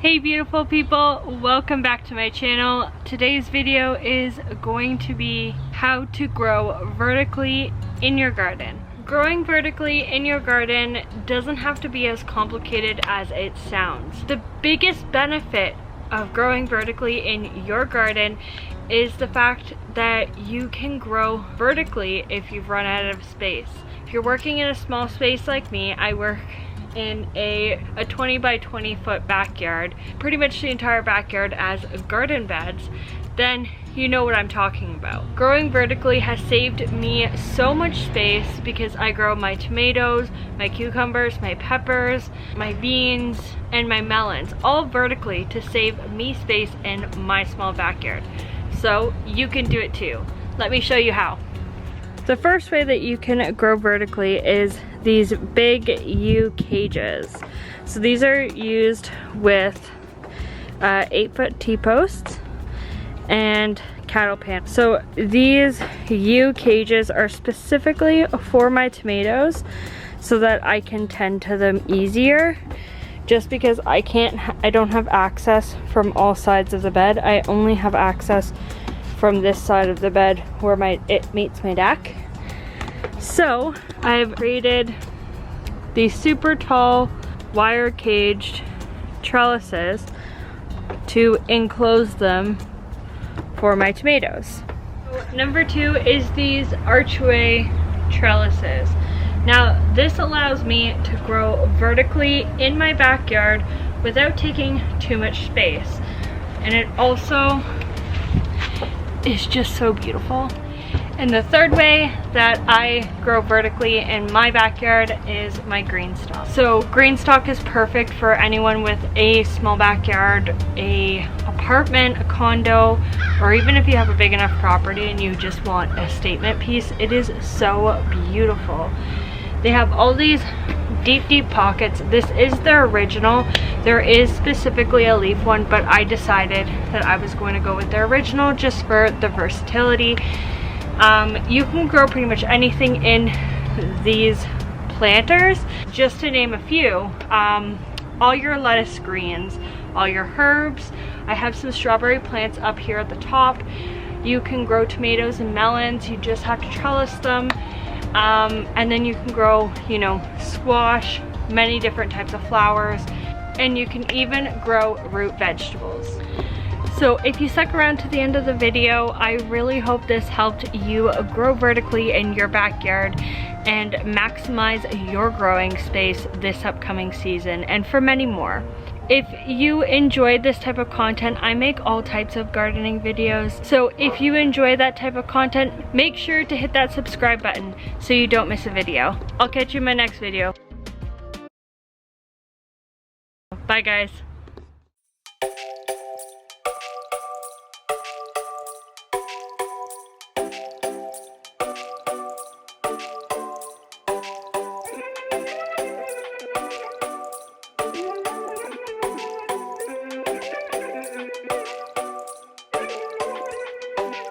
Hey beautiful people, welcome back to my channel. Today's video is going to be how to grow vertically in your garden. Growing vertically in your garden doesn't have to be as complicated as it sounds. The biggest benefit of growing vertically in your garden is the fact that you can grow vertically if you've run out of space. If you're working in a small space like me, I work in a 20 by 20 foot backyard, pretty much the entire backyard as garden beds, then you know what I'm talking about. Growing vertically has saved me so much space because I grow my tomatoes, my cucumbers, my peppers, my beans, and my melons all vertically to save me space in my small backyard. So you can do it too. Let me show you how. The first way that you can grow vertically is these big U cages. So these are used with 8-foot T-posts and cattle pans. So these U cages are specifically for my tomatoes so that I can tend to them easier. Just because I don't have access from all sides of the bed. I only have access from this side of the bed where it meets my deck. So I've created these super tall wire caged trellises to enclose them for my tomatoes. Number two is these archway trellises. Now this allows me to grow vertically in my backyard without taking too much space, and it also is just so beautiful. And the third way that I grow vertically in my backyard is my green stalk. So green stalk is perfect for anyone with a small backyard, a apartment, a condo, or even if you have a big enough property and you just want a statement piece. It is so beautiful. They have all these deep pockets. This is their original. There is specifically a leaf one, but I decided that I was going to go with their original just for the versatility. You can grow pretty much anything in these planters. Just to name a few, all your lettuce greens, all your herbs. I have some strawberry plants up here at the top. You can grow tomatoes and melons. You just have to trellis them. And then you can grow, squash, many different types of flowers, and you can even grow root vegetables. So if you stuck around to the end of the video, I really hope this helped you grow vertically in your backyard and maximize your growing space this upcoming season, and for many more. If you enjoyed this type of content, I make all types of gardening videos. So if you enjoy that type of content, make sure to hit that subscribe button so you don't miss a video. I'll catch you in my next video. Bye guys.